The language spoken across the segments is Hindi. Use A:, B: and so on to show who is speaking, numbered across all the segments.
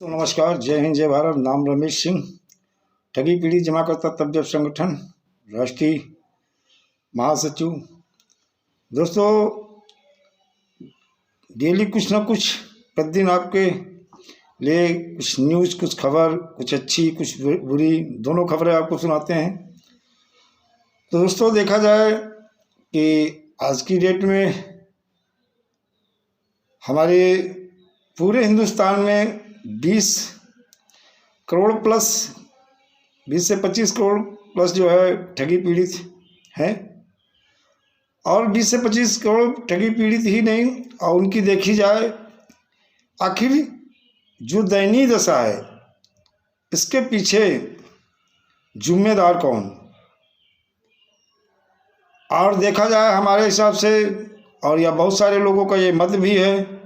A: तो नमस्कार, जय हिंद, जय भारत। नाम रमेश सिंह, ठगी पीढ़ी जमाकर्ता तबजब संगठन, राष्ट्रीय महासचिव। दोस्तों, डेली कुछ ना कुछ प्रतिदिन आपके लिए कुछ न्यूज़, कुछ खबर, कुछ अच्छी कुछ बुरी, दोनों खबरें आपको सुनाते हैं। तो दोस्तों, देखा जाए कि आज की डेट में हमारे पूरे हिंदुस्तान में 20 करोड़ प्लस, 20 से 25 करोड़ प्लस जो है ठगी पीड़ित हैं। और 20 से 25 करोड़ ठगी पीड़ित ही नहीं, और उनकी देखी जाए आखिर जो दयनीय दशा है, इसके पीछे जिम्मेदार कौन। और देखा जाए हमारे हिसाब से, और या बहुत सारे लोगों का ये मत भी है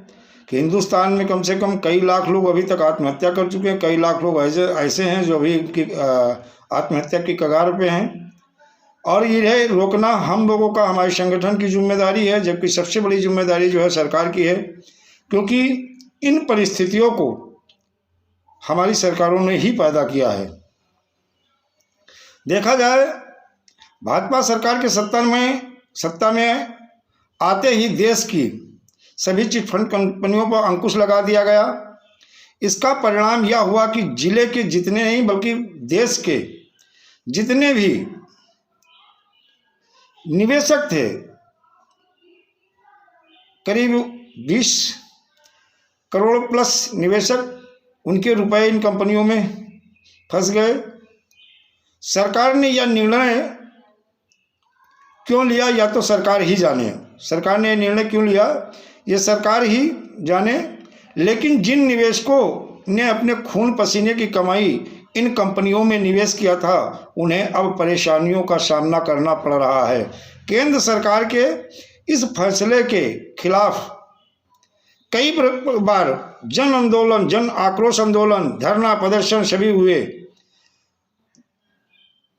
A: कि हिंदुस्तान में कम से कम कई लाख लोग अभी तक आत्महत्या कर चुके हैं। कई लाख लोग ऐसे हैं जो अभी आत्महत्या की कगार पे हैं। और ये रोकना हम लोगों का, हमारे संगठन की जिम्मेदारी है, जबकि सबसे बड़ी जिम्मेदारी जो है सरकार की है, क्योंकि इन परिस्थितियों को हमारी सरकारों ने ही पैदा किया है। देखा जाए, भाजपा सरकार के सत्ता में आते ही देश की सभी चिटफंड कंपनियों पर अंकुश लगा दिया गया। इसका परिणाम यह हुआ कि जिले के जितने नहीं बल्कि देश के जितने भी निवेशक थे, करीब 20 करोड़ प्लस निवेशक, उनके रुपए इन कंपनियों में फंस गए। सरकार ने यह निर्णय क्यों लिया, या तो सरकार ही जाने। सरकार ने यह निर्णय क्यों लिया, ये सरकार ही जाने। लेकिन जिन निवेशकों ने अपने खून पसीने की कमाई इन कंपनियों में निवेश किया था, उन्हें अब परेशानियों का सामना करना पड़ रहा है। केंद्र सरकार के इस फैसले के खिलाफ कई बार जन आंदोलन, जन आक्रोश आंदोलन, धरना प्रदर्शन सभी हुए।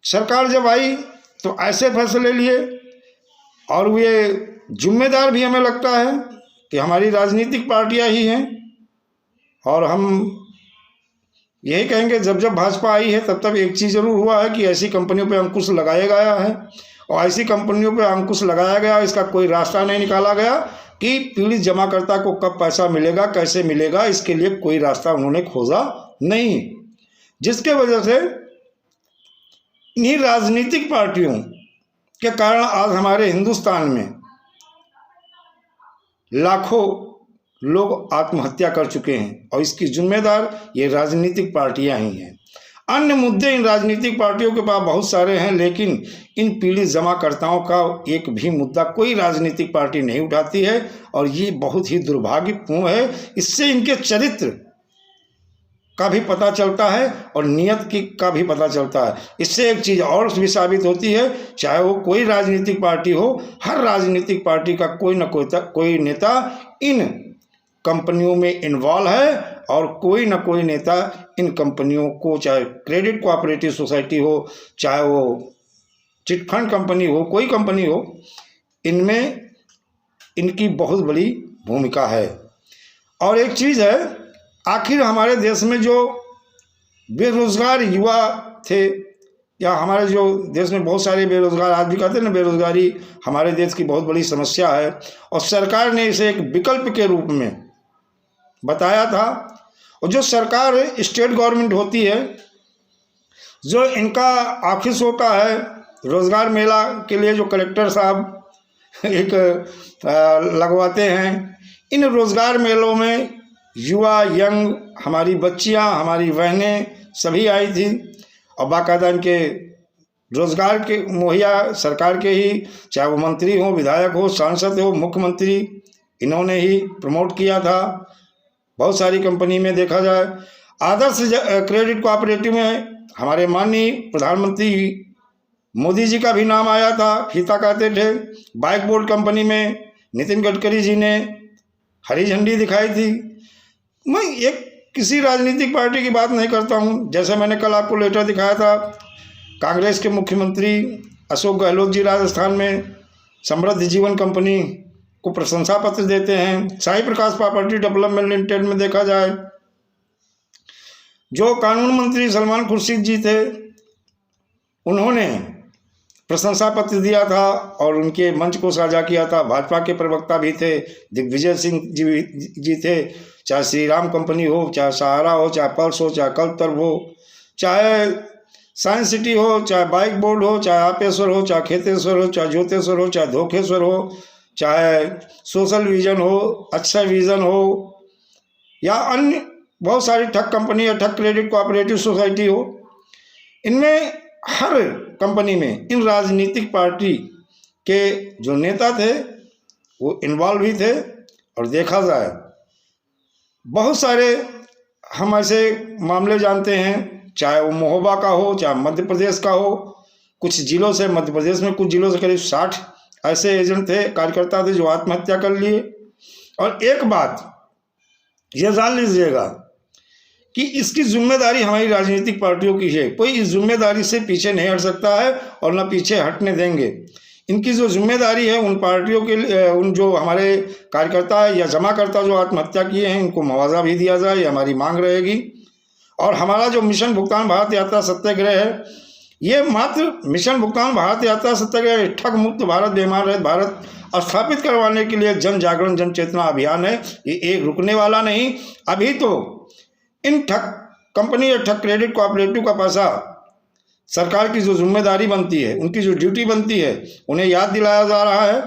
A: सरकार जब आई तो ऐसे फैसले लिए, और वे जिम्मेदार भी हमें लगता है कि हमारी राजनीतिक पार्टियां ही हैं। और हम यही कहेंगे, जब जब भाजपा आई है तब तब एक चीज़ जरूर हुआ है कि ऐसी कंपनियों पे अंकुश लगाया गया है, और ऐसी कंपनियों पे अंकुश लगाया गया, इसका कोई रास्ता नहीं निकाला गया कि पीड़ित जमाकर्ता को कब पैसा मिलेगा, कैसे मिलेगा, इसके लिए कोई रास्ता उन्होंने खोजा नहीं। जिसके वजह से इन्हीं राजनीतिक पार्टियों के कारण आज हमारे हिंदुस्तान में लाखों लोग आत्महत्या कर चुके हैं, और इसकी जिम्मेदार ये राजनीतिक पार्टियां ही हैं। अन्य मुद्दे इन राजनीतिक पार्टियों के पास बहुत सारे हैं, लेकिन इन पीड़ित जमाकर्ताओं का एक भी मुद्दा कोई राजनीतिक पार्टी नहीं उठाती है, और ये बहुत ही दुर्भाग्यपूर्ण है। इससे इनके चरित्र का भी पता चलता है और नियत का भी पता चलता है। इससे एक चीज़ और भी साबित होती है, चाहे वो कोई राजनीतिक पार्टी हो, हर राजनीतिक पार्टी का कोई न कोई नेता इन कंपनियों में इन्वॉल्व है, और कोई न कोई नेता इन कंपनियों को, चाहे क्रेडिट कोऑपरेटिव सोसाइटी हो, चाहे वो चिटफंड कंपनी हो, कोई कंपनी हो, इनमें इनकी बहुत बड़ी भूमिका है। और एक चीज़ है, आखिर हमारे देश में जो बेरोजगार युवा थे, या हमारे जो देश में बहुत सारे बेरोजगार, आज भी कहते हैं ना, बेरोजगारी हमारे देश की बहुत बड़ी समस्या है, और सरकार ने इसे एक विकल्प के रूप में बताया था। और जो सरकार स्टेट गवर्नमेंट होती है, जो इनका ऑफिस होता है रोजगार मेला के लिए, जो कलेक्टर साहब एक लगवाते हैं, इन रोजगार मेलों में युवा, यंग, हमारी बच्चियां, हमारी बहनें सभी आई थी, और बाकायदा इनके रोजगार के मुहैया सरकार के ही, चाहे वो मंत्री हो, विधायक हो, सांसद हो, मुख्यमंत्री, इन्होंने ही प्रमोट किया था। बहुत सारी कंपनी में देखा जाए, आदर्श क्रेडिट कोऑपरेटिव में हमारे माननीय प्रधानमंत्री मोदी जी का भी नाम आया था, फीता कहते थे। बाइक बोर्ड कंपनी में नितिन गडकरी जी ने हरी झंडी दिखाई थी। मैं एक किसी राजनीतिक पार्टी की बात नहीं करता हूं। जैसे मैंने कल आपको लेटर दिखाया था, कांग्रेस के मुख्यमंत्री अशोक गहलोत जी राजस्थान में समृद्ध जीवन कंपनी को प्रशंसा पत्र देते हैं। साई प्रकाश प्रॉपर्टी डेवलपमेंट लिमिटेड में देखा जाए जो कानून मंत्री सलमान खुर्शीद जी थे, उन्होंने प्रशंसा पत्र दिया था और उनके मंच को साझा किया था। भाजपा के प्रवक्ता भी थे, दिग्विजय सिंह जी थे। चाहे श्री राम कंपनी हो, चाहे सहारा हो, चाहे पल्स हो, चाहे कल्पतरू हो, चाहे साइंस सिटी हो, चाहे बाइक बोर्ड हो, चाहे आपेश्वर हो, चाहे खेतेश्वर हो, चाहे ज्योतेश्वर हो, चाहे धोखेश्वर हो, चाहे सोशल विजन हो, अच्छा विजन हो, या अन्य बहुत सारी ठग कंपनी या ठग क्रेडिट कोऑपरेटिव सोसाइटी हो, इनमें हर कंपनी में इन राजनीतिक पार्टी के जो नेता थे वो इन्वॉल्व भी थे। और देखा जाए बहुत सारे हम ऐसे मामले जानते हैं, चाहे वो महोबा का हो, चाहे मध्य प्रदेश का हो। कुछ जिलों से, मध्य प्रदेश में कुछ जिलों से करीब 60 ऐसे एजेंट थे, कार्यकर्ता थे जो आत्महत्या कर लिए। और एक बात ये जान लीजिएगा कि इसकी जिम्मेदारी हमारी राजनीतिक पार्टियों की है। कोई इस जिम्मेदारी से पीछे नहीं हट सकता है और न पीछे हटने देंगे। इनकी जो जिम्मेदारी है उन पार्टियों के लिए, उन जो हमारे कार्यकर्ता है या जमाकर्ता जो आत्महत्या किए हैं, इनको मुआवजा भी दिया जाए, ये हमारी मांग रहेगी। और हमारा जो मिशन भुगतान भारत यात्रा सत्याग्रह है, ये मात्र मिशन भुगतान भारत यात्रा सत्याग्रह ठग मुक्त भारत, बेईमान रहित भारत स्थापित करवाने के लिए जन जागरण जन चेतना अभियान है। ये एक रुकने वाला नहीं। अभी तो इन ठग कंपनी या ठग क्रेडिट कोऑपरेटिव का पैसा सरकार की जो जिम्मेदारी बनती है, उनकी जो ड्यूटी बनती है, उन्हें याद दिलाया जा रहा है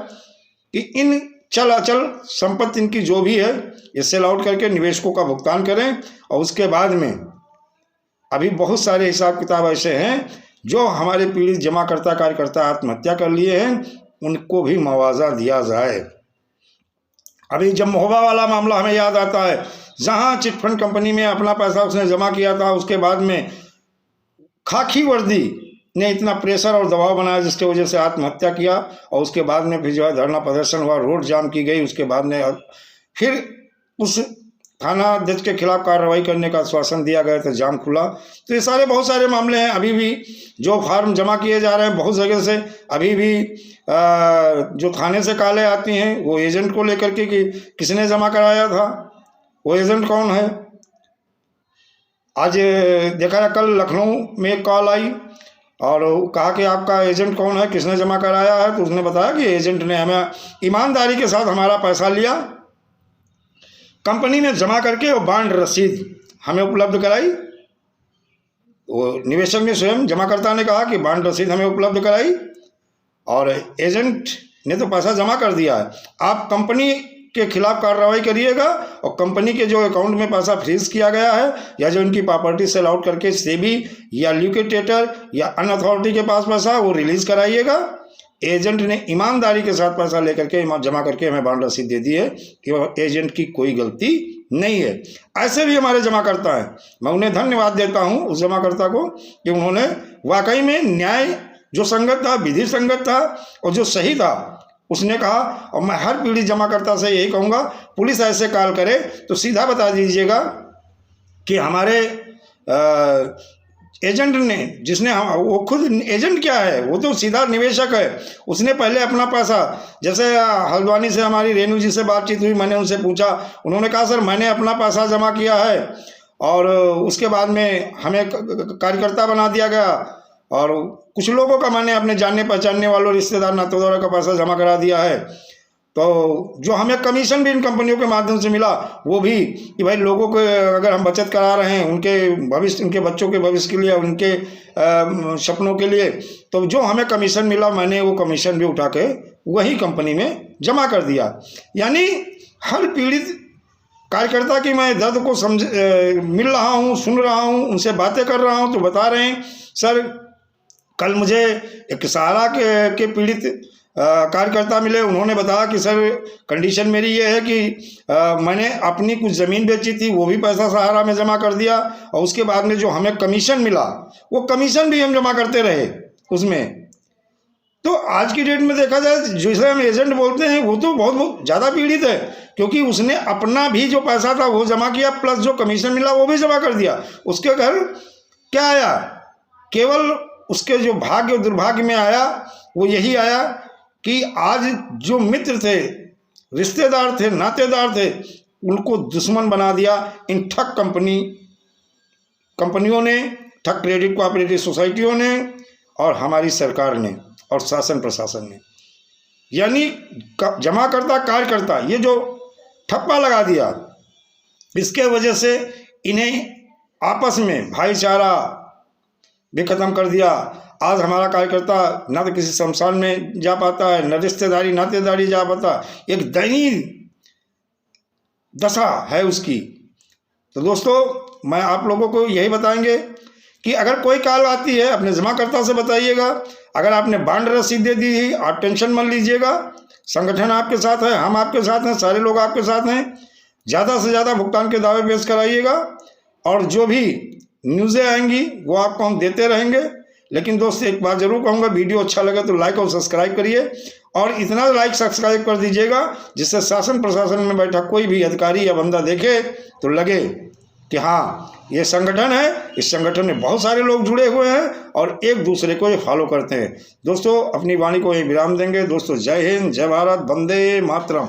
A: कि इन चल अचल संपत्ति इनकी जो भी है ये सेल आउट करके निवेशकों का भुगतान करें। और उसके बाद में अभी बहुत सारे हिसाब किताब ऐसे हैं जो हमारे पीड़ित जमाकर्ता कार्यकर्ता आत्महत्या कर लिए हैं, उनको भी मुआवजा दिया जाए। अभी जब महोबा वाला मामला हमें याद आता है, जहां चिटफंड कंपनी में अपना पैसा उसने जमा किया था, उसके बाद में खाकी वर्दी ने इतना प्रेशर और दबाव बनाया जिसकी वजह से आत्महत्या किया। और उसके बाद में फिर जो है धरना प्रदर्शन हुआ, रोड जाम की गई। उसके बाद में फिर उस थाना अध्यक्ष के खिलाफ कार्रवाई करने का आश्वासन दिया गया तो जाम खुला। तो ये सारे बहुत सारे मामले हैं। अभी भी जो फार्म जमा किए जा रहे हैं बहुत जगह से, अभी भी जो थाने से कालें आती हैं वो एजेंट को लेकर के कि किसने जमा कराया था, वो एजेंट कौन है। आज देखा, कल लखनऊ में एक कॉल आई और कहा कि आपका एजेंट कौन है, किसने जमा कराया है। तो उसने बताया कि एजेंट ने हमें ईमानदारी के साथ हमारा पैसा लिया, कंपनी ने जमा करके वो बांड रसीद हमें उपलब्ध कराई। वो निवेशक ने स्वयं, जमाकर्ता ने कहा कि बांड रसीद हमें उपलब्ध कराई और एजेंट ने तो पैसा जमा कर दिया है। आप कंपनी के खिलाफ कार्रवाई करिएगा और कंपनी के जो अकाउंट में पैसा फ्रीज किया गया है या जो इनकी प्रॉपर्टी सेल आउट करके सेबी या लिक्विडेटर या अन्य अथॉरिटी के पास पैसा वो रिलीज कराइएगा। एजेंट ने ईमानदारी के साथ पैसा लेकर के जमा करके हमें बांड रसीद दे दी है कि एजेंट की कोई गलती नहीं है। ऐसे भी हमारे जमाकर्ता हैं, मैं उन्हें धन्यवाद देता हूं उस जमाकर्ता को कि उन्होंने वाकई में न्याय जो संगत था, विधि संगत था और जो सही था उसने कहा। और मैं हर पीड़ित जमाकर्ता से यही कहूँगा, पुलिस ऐसे कॉल करे तो सीधा बता दीजिएगा कि हमारे एजेंट ने, जिसने वो खुद एजेंट क्या है, वो तो सीधा निवेशक है। उसने पहले अपना पैसा, जैसे हल्द्वानी से हमारी रेणु जी से बातचीत हुई, मैंने उनसे पूछा, उन्होंने कहा सर मैंने अपना पैसा जमा किया है और उसके बाद में हमें कार्यकर्ता बना दिया गया और कुछ लोगों का मैंने अपने जानने पहचानने वालों, रिश्तेदार, नातेदारों का पैसा जमा करा दिया है। तो जो हमें कमीशन भी इन कंपनियों के माध्यम से मिला वो भी कि भाई लोगों को अगर हम बचत करा रहे हैं उनके भविष्य, उनके बच्चों के भविष्य के लिए, उनके सपनों के लिए, तो जो हमें कमीशन मिला मैंने वो कमीशन भी उठा के वही कंपनी में जमा कर दिया। यानी हर पीड़ित कार्यकर्ता की मैं दर्द को मिल रहा हूँ, सुन रहा हूँ, उनसे बातें कर रहा हूँ तो बता रहे हैं सर। कल मुझे एक सहारा के पीड़ित कार्यकर्ता मिले, उन्होंने बताया कि सर कंडीशन मेरी ये है कि मैंने अपनी कुछ ज़मीन बेची थी, वो भी पैसा सहारा में जमा कर दिया और उसके बाद में जो हमें कमीशन मिला वो कमीशन भी हम जमा करते रहे उसमें। तो आज की डेट में देखा जाए जिसे हम एजेंट बोलते हैं वो तो बहुत ज़्यादा पीड़ित है, क्योंकि उसने अपना भी जो पैसा था वो जमा किया प्लस जो कमीशन मिला वो भी जमा कर दिया। उसके घर क्या आया, केवल उसके जो भाग्य और दुर्भाग्य में आया वो यही आया कि आज जो मित्र थे, रिश्तेदार थे, नातेदार थे, उनको दुश्मन बना दिया इन ठग कंपनी कंपनियों ने, ठग क्रेडिट कोऑपरेटिव सोसाइटियों ने और हमारी सरकार ने और शासन प्रशासन ने, यानी जमाकर्ता कार्यकर्ता ये जो ठप्पा लगा दिया, इसके वजह से इन्हें आपस में भाईचारा भी खत्म कर दिया। आज हमारा कार्यकर्ता ना तो किसी शमशान में जा पाता है, न रिश्तेदारी नातेदारी जा पाता, एक दयनीय दशा है उसकी। तो दोस्तों मैं आप लोगों को यही बताएंगे कि अगर कोई कॉल आती है अपने जमाकर्ता से बताइएगा। अगर आपने बांड रसीद दे दी है आप टेंशन मत लीजिएगा, संगठन आपके साथ है, हम आपके साथ हैं, सारे लोग आपके साथ हैं। ज़्यादा से ज़्यादा भुगतान के दावे पेश कराइएगा और जो भी न्यूज़ें आएंगी वो आपको हम देते रहेंगे। लेकिन दोस्तों एक बात जरूर कहूँगा, वीडियो अच्छा लगे तो लाइक और सब्सक्राइब करिए और इतना लाइक सब्सक्राइब कर दीजिएगा जिससे शासन प्रशासन में बैठा कोई भी अधिकारी या बंदा देखे तो लगे कि हाँ ये संगठन है, इस संगठन में बहुत सारे लोग जुड़े हुए हैं और एक दूसरे को ये फॉलो करते हैं। दोस्तों अपनी वाणी को ये विराम देंगे। दोस्तों जय हिंद, जय भारत, वंदे मातरम।